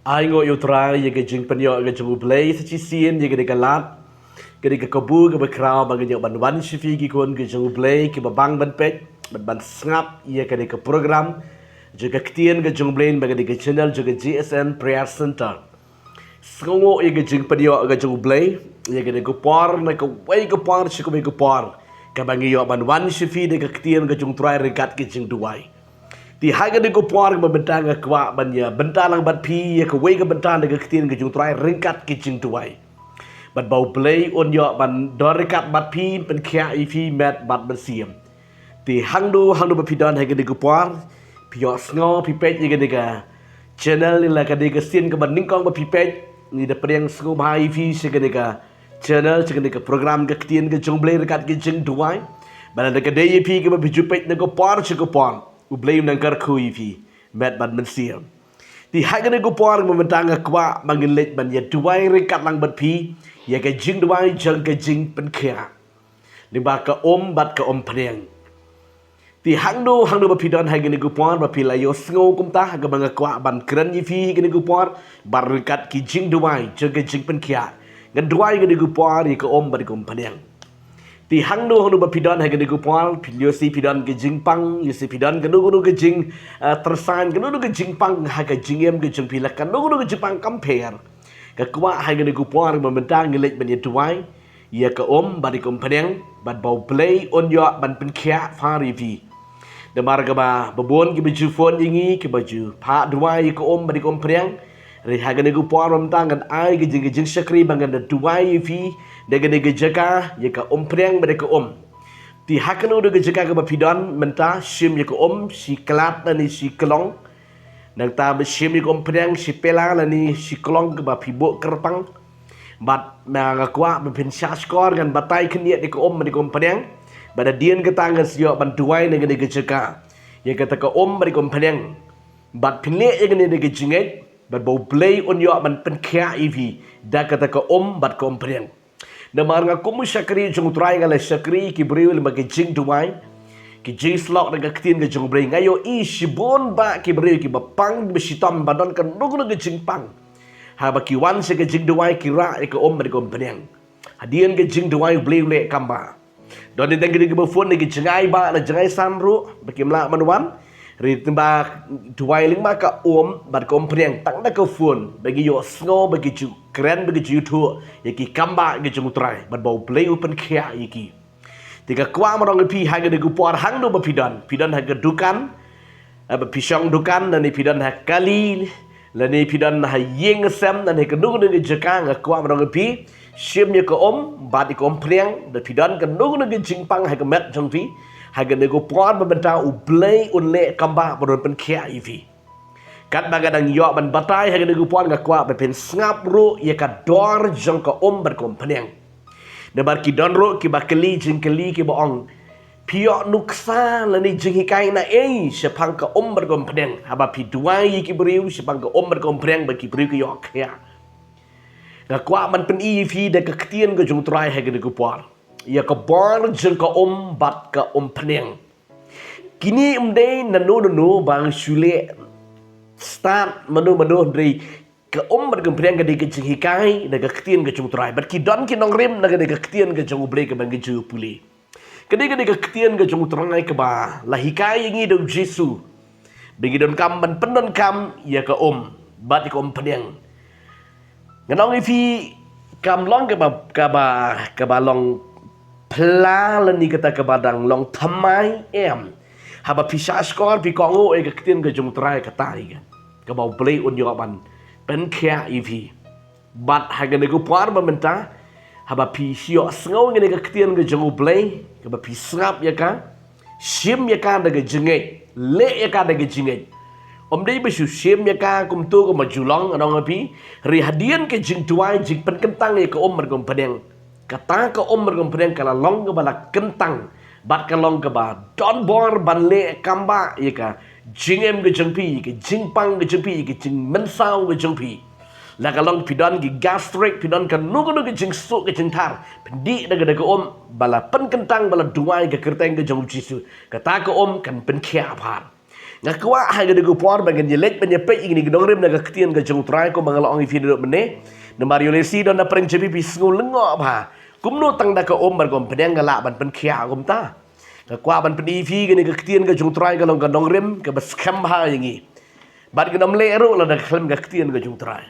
Ai ngo yu trai ye ke jing penyo ke jung play sa chi sien ye ke de lat ke de kabu ke bakrao ba ke yo ban wan shi fi ki kon ke jung play ke ba bang ban pet ban snap ye ke de ke program je ke ktien ke jung play ba ke de ke channel je ke GSN prayer center sngo ye ke jing penyo ke jung play ye ke de ke par na ke wai ke par shi ke par ke ba ngi yo ban wan shi fi de ke ktien ke jung trai regat ke jing duai ti haga de ko por ba bentang ga kwa banya bentalang bat pi ya ko we ga bentang de ga ktin ga jung trai ringkat ki jing tuai bat bau play on yo ban dorikat bat pi pen kya I fi met bat ban siam ti hangdu ba pi don haga de ko por pi yo sngo pi pet ye ga de ga channel ni la ga de ga sin ga ban ning kong ba pi pet ni de priang sngo ba I fi se ga de ga channel se ga de ga program ga ktin ga jung play rekat ki jing tuai ban de ga de ye pi ga ba pi ju pet de ko por se ko por u blame nang kar kui fi met ban men siam ti haga ne go por mo mentanga kwa bangin let ban ye tuai re kat lang bat pi ye ka jing duai jang ka jing pen kya ni ba ka bat ka preng ti hangdu ba pi don haga ne go por ba pi la yo sngo kum ta haga banga kwa ban kran yi fi haga ne go por bar kat ki jing duai jang ka jing pen kya ngan duai ga ne go por ye ka bat ka preng ti hangdu ba pidon ha gede kupal pilio si pidon ke jingpang yu si pidon ganu ke jing tersan ganu ke jingpang ha ke jingem ke jing pilak ganu ke jingpang compare ke kwa ha gede kupal membentang ngelet ban yetuai ya ke badi kompeneng bad bau play on yo ban pen kya fari vi de marga ba babon ke baju phone ingi ke baju pa duai ke badi kompeneng re haga ne kupal membentang ai ke jing sakri bangan de duai vi dega dega jaka ye ka preng bade ka ti hakanu dega jaka ka bapidon menta sim ye ka si klat ni si klong nang ta be sim ye ka preng si pela ni si klong ka bapibo kerpang bat na nga kwa be pin sha skor gan batai khnie de ka bade ka preng bada dien ka tangan sio bantuai dega dega jaka ye ka ta ka bade ka preng bat pinle ye ne dega jingai bat bau play on yo ban pen kya ivi da ka ta ka bat ka preng na marga kumu sakri jung trai ngale sakri ki briul bagi jing duai ki jing slok daga ktin ga jung bring ayo I shibon ba ki briul ki bapang besitam badon kan nugu ga jing pang ha ba ki wan se ga jing duai ki ra e ka ba ko peneng hadian ga jing duai briul le kamba don den ga ga phone ga jingai ba na jingai samru ba ki mla manwan ri timba duai ling ma ka bat ko peneng tang da ka phone bagi yo sngo bagi ju keren bagi YouTube yaki kamba ge jung trai bat bau play open kya yaki tiga kwa marong pi haga de gupor hang do ba pidon haga dukan ba pisong dukan dan ni pidon ha kali la ni pidon ha yeng sem dan he kenu de jaka ga kwa marong pi sim ye ko bat ko preng de pidon kenu de jingpang haga met jong pi haga de gupor ba benta u play un le kamba baron pen kya ivi kat bagadang yo ban batai haga de gupon ga kwa be pen snap ro ye ka dor jong ka bar kom peneng de bar ki don ro ki bakeli jing keli ki boong pio nuksa la ni jing hikai na sepang ka bar kom peneng haba pi duai ki briu sepang ka bar kom peneng ba ki briu ki yo kya ga kwa man pen fi de ka ktien ga jong trai haga de gupon ye ka bar jong ka bat ka peneng kini umdei nanu bang sule start manu dari ke bat ke preng ke de jing hikai de ke ktien ke jung trai bat ki don ki nong rim na ke de ktien ke jung ble ke bang ke ju puli ke de ktien ke jung trai ke ba la hikai ngi do Jesu bagi don kam ban pendon kam ya ke bat ke peneng nganong ifi kam long ke ba long pla la ni kata ke badang long thamai haba pisah skor pi kongo ke ktien ke jung trai ke tai ke bau play un yo ban pen kya ivi bat haga ne go par ba menta haba pi sio sngo nge ke ktien ke jung play ke ba pi snap ya ka sim ya ka de jingai le ya ka de jingai dei be sim ya ka kum tu ko majulong anong api ri hadian ke jing tuai jing pen kentang ke mer kom pedeng kata ke mer kom pedeng kala long ke bala kentang bat kalong ke ba don bor ban le kamba ya ka jingem ke jengpi ke jingpang ke jengpi ke jing mensau ke jengpi la kalong pidon ke gastric pidon kan nugu ke jing su ke jing tar pendi daga bala pen kentang bala duai ke kerteng ke jong jisu kata ke kan pen kia par Ngakwa ha gede ko por bagan jelek penyepe ini gedong rem naga ketian ga jong trai ko mangala ong ifi duduk mene na Mario Lesi don na preng jebi pisngu lengo ba kumno tang da ka om bar gom pedang gala ban pen khia gom ta ngakwa ban pen ifi gene ga ketian ga jong trai ga long gadong rem ka bas kham ha yangi bat ga nam le ro la da khlem ga ketian ga jong trai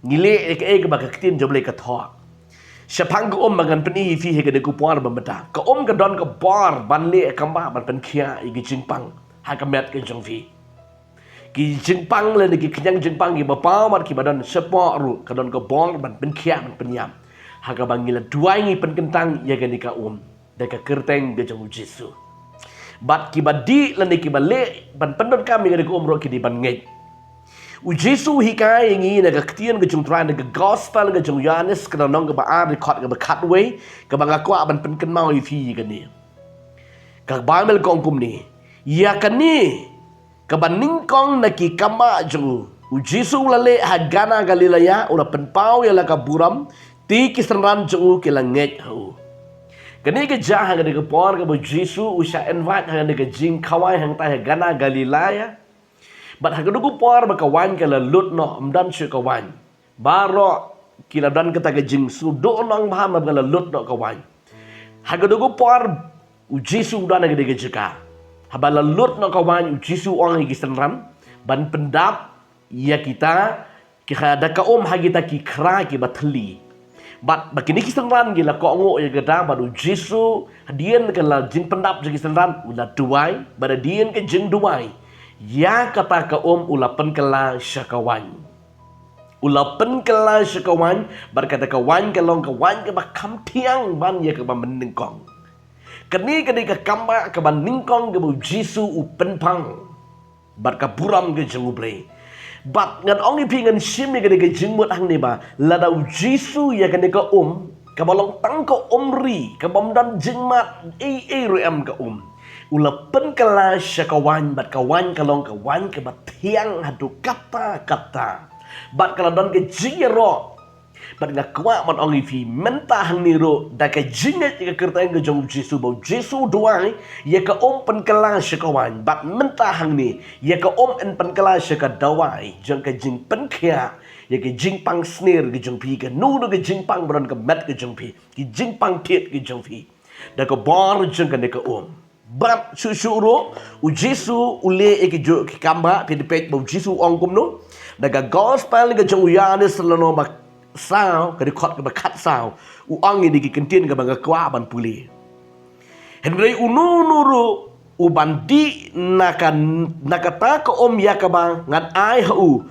ngile ek ba ga ketian joble ka tho Siapang ko magan peni fi hege de kupar bamata. Ka ka don ka bar ban le kamba ban pen khia igi jingpang. Ha ka met ke jong fi. Ki jingpang le ki kenyang jingpang ki bapa mat ki badan sepo ru ka don ka bar ban pen khia ban pen yam. Ha ka bangila duai ngi pen kentang ya ga ni ka de ka kerteng de jong Jesu. Bat ki badi le ki bale ban pendon kami ga de ko ro ki di ban ngej. Jesu hikai ingi naga ketian ke jung trai naga gospel ke jung Yohanes ke nong ke baar record ke bakat we ke bang aku ban pen mau ifi ke ni ke Bible kong kum ni ya kan ni ke ban ningkong naki kama jung Jesu lale hagana Galilea ula pen pau ya la ka buram ti kisran jung ke langet hu kini ke jah ke de ke por ke Jesu usha invite ke de ke jing kawai hang ta hagana Galilea But hagadugu por bakawan kala lut no amdan syu kawan. Baro kila dan kata ke jing su do nang baham kala lut no kawan. Hagadugu por ujisu dan ke de jika. Habala lut no kawan ujisu ong igi senram ban pendap ya kita ada ka hagita ki kra ki batli. But bakini ki senram gila ko ngo ya gada badu ujisu hadian kala jing pendap jigi senram ulah duai bada dien ke jing duai. Ya kata ka ulapan kala syakawan. Ulapan kala syakawan berkata kawan kalong kawan ke bakam tiang ban ya ke ban meningkong. Kini kini ke kamba ke ban ningkong ke bu Jesu upen pang. Bar ka buram ke jenguble. Bat ngan ongi pingan sim ni kini ke jengmut hang ni ba lada Jesu ya kini ke ke balong tang ke ri ke bam dan jengmat ruem ke Ulapan kala syakawan bat kawan kalong kawan ke bat tiang hadu kata-kata. Bat kaladon ke jiro. Bat ngakwa man ongi fi mentah niro da ke jinget ke kertain ke jong Jesu bau Jesu doai ya ke pen kala syakawan bat mentah ni ya ke en pen kala syakadawai jong ke jing pen kia ya ke jing pang snare ke jong pi ke nu ke jing pang bron ke met ke jong pi ke jing pang tiet ke jong pi da ke bar jong ke Bat susuro Jesu ule ke jo ke kamba pidipet bau Jesu ong kumno daga gospel ke jong Yohanes lano bak sao ke record ke bakat sao ong ini ke kentien ke bangga kwa ban puli Henry ununuru ubandi nakata ke ya ke bang ngan ai hu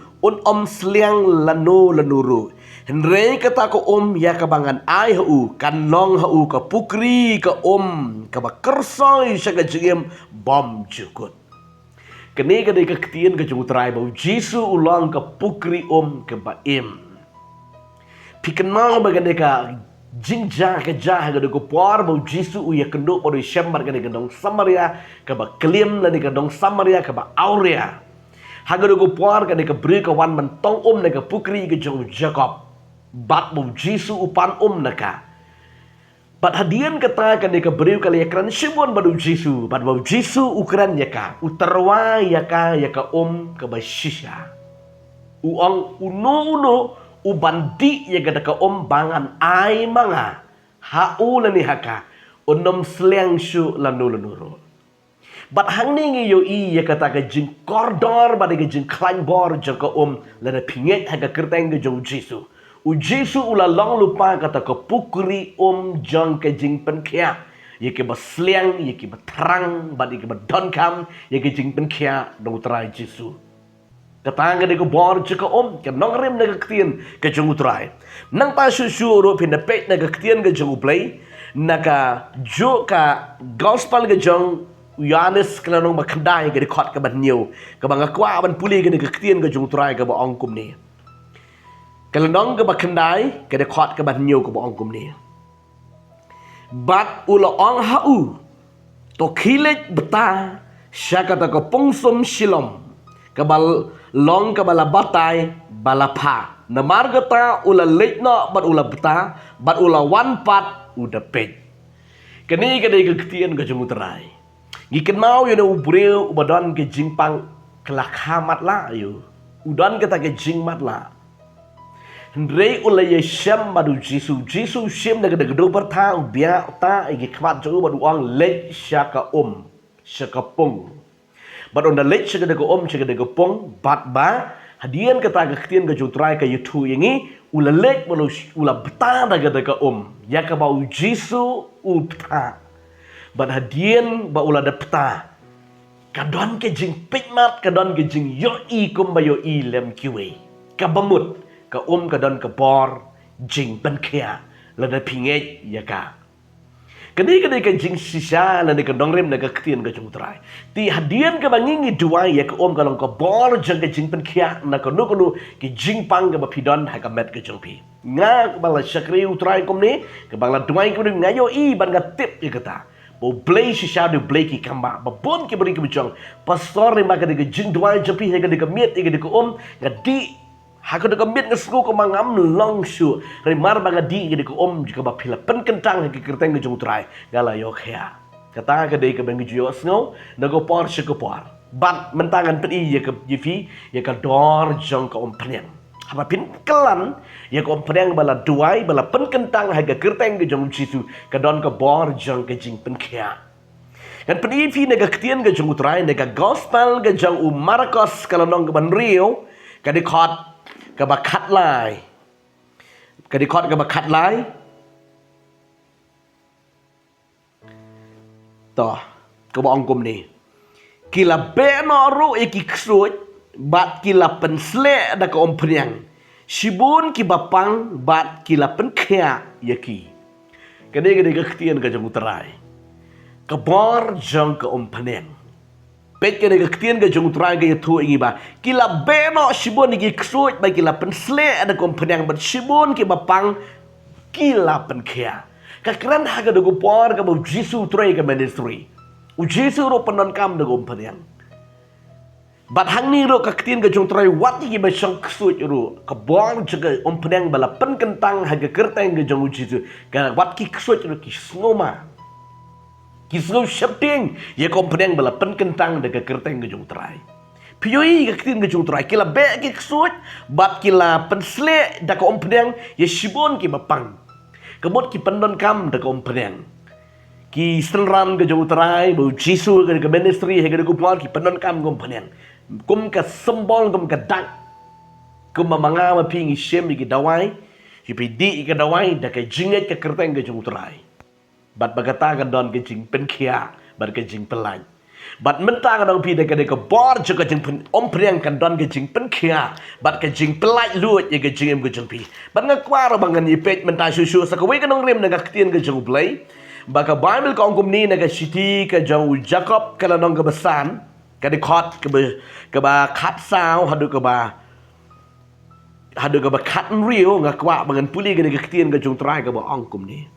sliang lano lanuru Henry kata ko ya kabangan ai hu kanong hu ka pukri ka ka bakersoi sa ka jigem bom jukut. Kini ka di ka ketien ka jung trai bau Jesu ulang ka pukri ka baim. Pikenang bagane ka jingja ka jah ka ko por bau Jesu ya kendo ori syambar ka di dong Samaria ka ba klim la di ka dong Samaria ka ba Aurea. Hagado ko por ka di ka bri ka wan mentong na ka pukri ka jung Jacob. Bat bau Jesu upan naka. Bat hadian kata kan deka beriu kali yakran shimon badu Jesu. Bat bau Jesu ukran yaka. Utarwa yaka ke bashisha. Uang uno ubandi yaka daka bangan ai manga. Hau lani haka. Unom sliang syu lanuro. Bat hang ni yo yaka taka jing kordor bat ka jing klain bor jaka lana pinget haka kerteng ke jong Jesu. Jesu ulalong lupa kata ke pukri jong ke jing pen kia. Ye ke basliang, ye ke batrang, badi ke badonkam, ye ke jing pen kia dong utrai Jesu. Kata nga de ke bor jika ke nongrem na ketien ke jong utrai. Nang pa susu uro pinapet na ketien ke jong uplay, naka jo ka gospel ke jong Yohanes kelanong makandai ke dekot ke ban niyo. Ke bang akwa ban puli ke ketien ke jong utrai ke ba ongkum ni. Kalau nong ke bakandai ke dekot ke banyo ke boong kum ni. Bat ulo ong hau to kilet beta syakata ke pungsum silom ke bal long ke bala batai balapa. Namar gata ula letno bat ula beta bat ula wan pat uda pej. Kini ke de ke ketien ke jumuterai. Giken mau yana ubreu ubadon ke jingpang kelakamat lah yo. Udan kita ke jing mat lah. Hendrei ulai Yeshem badu Jisu Shem na gado berta ubia ta igi kmat jo badu ang lech syaka syaka pung. Badu onda lech syaka daga pung bat ba hadian kata ketian ke jutrai ke yutu yangi ula lech ula beta daga ya ka bau Jisu upta. Bat hadian ba ula da peta. Kadon ke jing pikmat kadon ke jing yoi kum ba yoi lem kiwe. Kabamut ka kadon ka bor jing ban kia la da pinget ya ka kani ka jing sisa la ka dongrem na ka ktien ka jungtrai ti hadian ka bangingi duai ya ka kalong ka bor jang ka jing ban kia na ka nu ki jing pang ka bapidon ha ka met ka jungpi nga bala syakri utrai kom ni ka bala duai kom ni ngayo I ban ka tip ya kata bo blay sisa do blay ki kamba ba bon ki beri ki bujang pastor ni maka ka jing duai jumpi ha ka met ka nga di Hako de kambit ngesku ko mangam longshu remar bagadi gede ko jika bapila pen kentang ke kerteng jung trai gala yok ya kata ke dei ke bengi jo snow nago por shiko por bat mentangan pen I ya ke jifi ya ka dor jong ko penyang apa pin kelan ya ko penyang bala duai bala pen kentang ha ke kerteng jung jisu ka don ka bor jong ke jing pen kia kan pen I naga ktien ke jung trai naga gospel ke jong Marcos kalau nong ke ban rio ka de khot ka ba khat lai ka di khot ka ba khat lai to ka ba ongkum ni kila be no ru ki ksuj bat kila pen sle da ka ompriang sibun ki bapang bat kila pen khia yaki kade ka ktien ka jong terai ka bor jong ka ompriang pet ke nega ktien ke jong trai ke tu ingi ba kila beno shibon igi ksuj ba kila pensle ada kompenang ber shibon ki bapang kila penkia ka kran haga dogo por ka bo Jisu trai ka ministry u Jisu ro penon kam dogo kompenang bat hang ni ro ka ktien ke jong trai wat igi ba shong ksuj ro ka bor jaga kompenang bala pen kentang haga kerteng ke jong Jisu ka wat ki ksuj ro ki snoma Kisau shapting ya kompenang bala pen kentang daga kerteng ke jung trai. Pioi ka kitin ke jung trai kila be ki ksut bat kila pensle da kompenang ya shibon ki bapang. Kebot ki pendon kam da kompenang. Ki senran ke jung trai bu Jisu ke ministry he ke kupal ki pendon kam kompenang. Kum ka sembol kum ka dak. Kum manga ma pingi shem ki dawai. Ki pidi ki dawai da ka jinget ke kerteng ke jung trai. Bat bagata kan don ke jing pen kia bat ke jing pelai bat mentang dong pi de ke bor je ke jing pen ompriang kan don ke jing pen kia bat ke jing pelai lut ye ke jing em ke jing pi bat ngakwar bangan ye pet menta susu sakawe kan dong rem naga ktien ke jing blai baka bible ka ongkum ni naga city ke jang Jacob kala dong ke besan ke de khot ke ba khat sao hadu ke ba khat rio ngakwa bangan puli ke ktien ke jing trai ke ba ongkum ni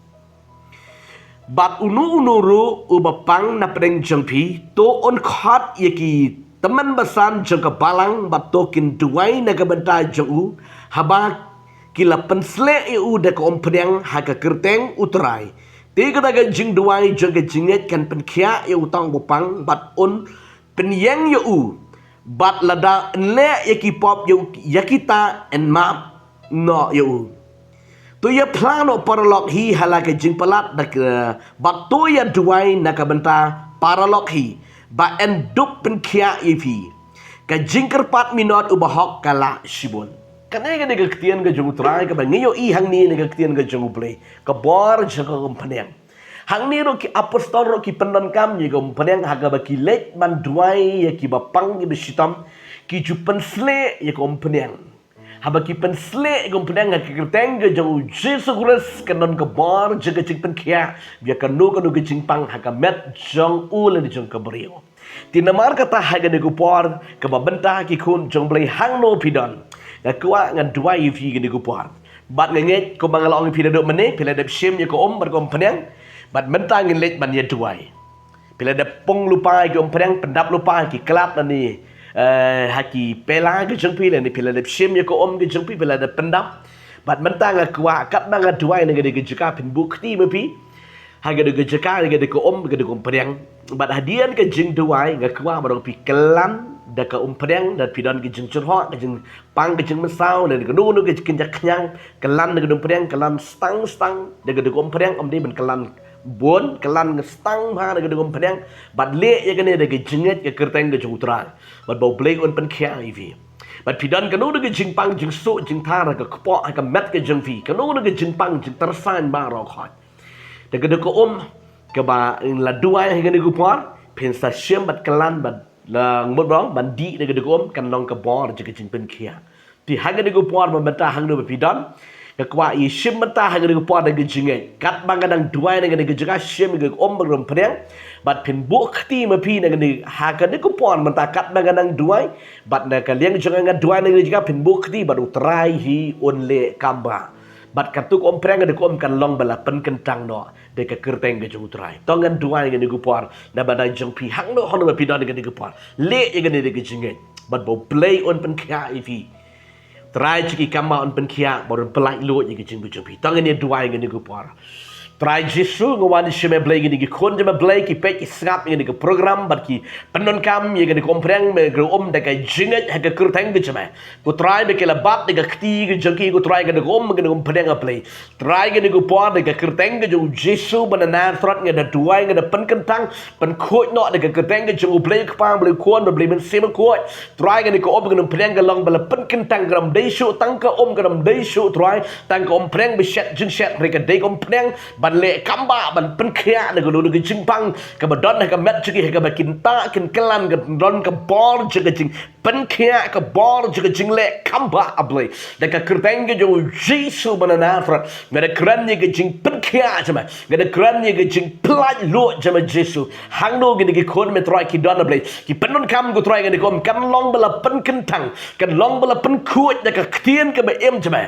bat unu-unuru ubapang na pedeng jengpi to on khot yaki teman besan jeng kebalang bat tokin duai na kebentai jengu haba kila pensle eu de ko ompedeng ha ka kerteng uterai ti kata ga jing duai jeng ke jinget kan penkia eu tang bopang bat on penyeng eu bat lada le yaki pop eu yakita en map no eu tu ya plano paralog hi halaka jing palat dak bat tu ya duai nakabenta paralog hi ba enduk penkia ipi ka jing kerpat minot ubahok kala shibon kanai ka negaktian ka jung trai ka bangiyo I hang ni negaktian ka jung play ka bor jaga kompaneng hang ni ro ki apostol ro ki pendon kam ni kompaneng haga ba ki let man duai ya ki bapang ki besitam ki jupen sle ya kompaneng haba ki pensle kompenang ka kerteng ke jang Jisu Kristus kanon ke bar jaga jing penkia bia kanu ke jing pang ha ka met jang ul di jang ke brio tinamar kata ha ga ku por ke babenta ki kun jang blai hang no pidon ga kwa ngan dua yifi ke ku por bat nget ko mangalong pi do mene pila de shim ye ko bar kompenang bat menta ngin let ban ye duai pila de pong lupa ke kompenang pendap lupa ki kelap ni haki pela ke jengpi le ni pila de shim ye ko ke jengpi pila de pendap bat mentang kwa kat banga duai ne ge jeka pin bukti mepi ha ge jeka ge de ko ke de kompreng bat hadian ke jing duai ga kwa barong pi kelan dah ke umpreng dan pidan ke jeng curhok ke jeng pang ke jeng mesau dan ke nu ke jeng kenyang kelan ke umpreng kelan stang dan ke umpreng dia ben kelan bon kelan stang ha ke umpreng bat le ya kene de ke jenget ke kerteng ke jutran bat bau blek on pen kya ivi bat pidan ke nu ke jeng pang jeng so jeng thara ke kpo ke met ke jeng vi ke nu ke jeng pang jeng tersan ba ro khot de ke ke ba la dua ke ne gupar pensa syem bat kelan bat la ngbot bang bandi de gedegom kan long ke bor je ke jing pen kia ti hang de gupar membeta hang do pidan ke kwa i syem meta hang de gupar de jinge kat bang kadang dua de gejaga syem ge om berom preng bat pin buk ti ma pi de ha ka de gupar meta kat bang kadang dua bat de ka liang jenga ngat dua de gejaga pin buk ti bat utrai hi onle kamba bat katuk om preng de kom kan long bala pen kentang no de ka kerteng ke jung trai tongan duai ke nigu par na badai jung pi hang no hono pi don ke nigu par le ye ke ne de jinge bat bo play on pen kya ifi trai chiki kama on pen kya bo pelai lo ye ke jing pi tongan ne duai ke nigu par trai jisu ngwan shime play ke nigu kon de play ki pe ki snap ye ke program bat ki penon kam ye ke kompreng me gro de ka jinge ha ke kerteng ke jama ko trai be ke la bat de ka kti ke jengki ko trai ke ke kompreng a play trai ke nigu par de ka kerteng ke jung jisu banana thrat nge da duai nge da pen kentang pen khoi no de ka kerteng ke jung play ka pang blai kon blai men sim khoi trai ke ko om ke preng ke long bala pen kentang gram dei shu tang ka om gram dei shu trai tang ka om preng be shet jing shet re ka dei kom preng ban le kamba ban pen khia de ko lu ke jing pang ka ba don ka met chiki ka ba kin ta kin kelan ka don ka bor je ka jing pen khia ka bor je ka jing le kamba ablai de ka kerteng ke jung jisu banana thrat nge da kran ye ke jing pen khia jama nge da kran ye ke jing plai lo jama jisu hang no ge ke kon me trai ki don ablai ki penon kam go trai ge kom kan long bala pen kentang kan long bala pen khuot de ka ktien ke ba em jama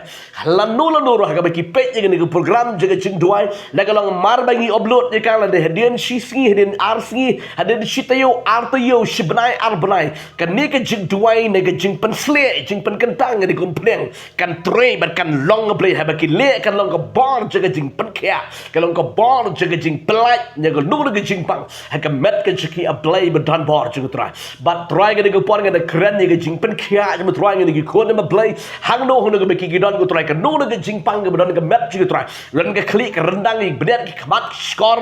la no ro ka ba ki pe ye ke program je ke jing duai la ka long mar bangi upload ye kan la de hedien shi singi hedien ar singi hedien shitayo artayo shibnai arbnai kan ne ke jing duai ne ke jing pen sle jing pen kentang ge kom pleng kan trai bat kan long ablai ha ba ki le kan long ka bor je ke jing pen khia ka long ka bor je ke jing plai ne ko nu ke jing pang ha ka met ke chiki ablai ba dan bor je ko trai bat trai ge ke por ge de kran ne ke jing pen khia je mo trai ge ke ko ne ma play hang no hono ge ki don ko trai ka nu ke jing pang ge don ke met je ko trai ren ke klik rendang ge bedet ki khamat skor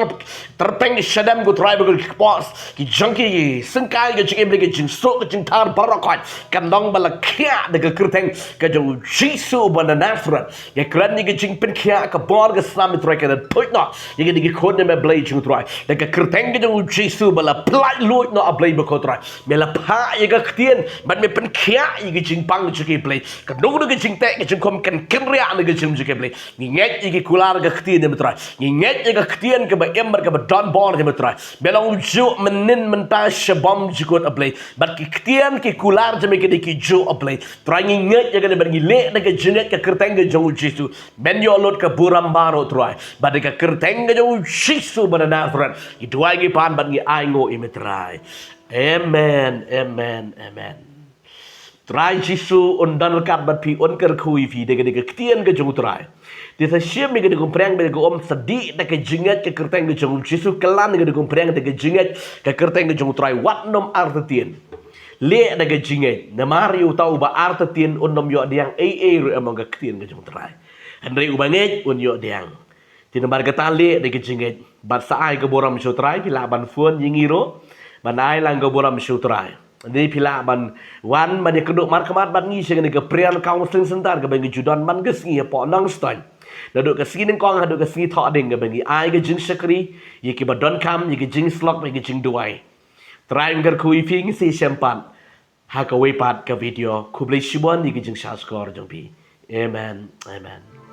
terpeng shadam ko trai ba ki pos ki junkie sengkai ge chiki ge jing so ke jing tar barakot kan dong bala khia de ke kerteng ke jo jisu bana nafrat ye kran ne ke jing pen khia ka bor ge sam trai ka put no ye ge ko ne me blade jing trai de ke kerteng ge jo jisu bala plai loit no a blade ba ko trai me la pa ye ge ktien ban me pen khia ye ge jing pang chiki play ka no ge jing te ge jing kom kan kenria ne ge jing play ni nget ye ge kular ge ktien ne trai ni nget ye ge ktien ke ba ember ke ba don born ke ba trai belong jo menin menta shabam jikot a play bat ki ktien ki kular je me ke de ki jo a play trai ni nget ye ge ne ba ni le ne ge jing ke kerteng ge jo jisu ben yo lot ke buram baro trai bat ke kerteng ge jo jisu ba na thrat i duai ge pan bat ngi ai ngo imetrai amen amen amen trai jisu on dan kat bat pi on ker kui fi de ge ktien ge jo trai di sa shim ge de kompreng be ge om sadi de ke jinget ke kerteng ge jo jisu kelan ge de kompreng de ge jinget ke kerteng ge jo trai wat nom artetien le de ge jinget na mario tau ba artetien on nom yo diang ru among ge ktien ge jo trai andre ubanget on yo diang tinambar katali de ke jinget bat saai ke boram shotrai pila ban fuon yingiro banai lang ke boram shotrai ni pila ban wan ban keduk mar kemat ban ngi sing ke prian counseling center ke bangi judan man ge singi po nang stan daduk ke sini kong haduk ke sini thok ding ke bangi ai ke jing sakri ye ke badon kam ye ke jing slok ye ke jing duai trai ngar kui ping si sempat ha ka we pat ke video kublai shibon ye ke jing shaskor jong pi amen amen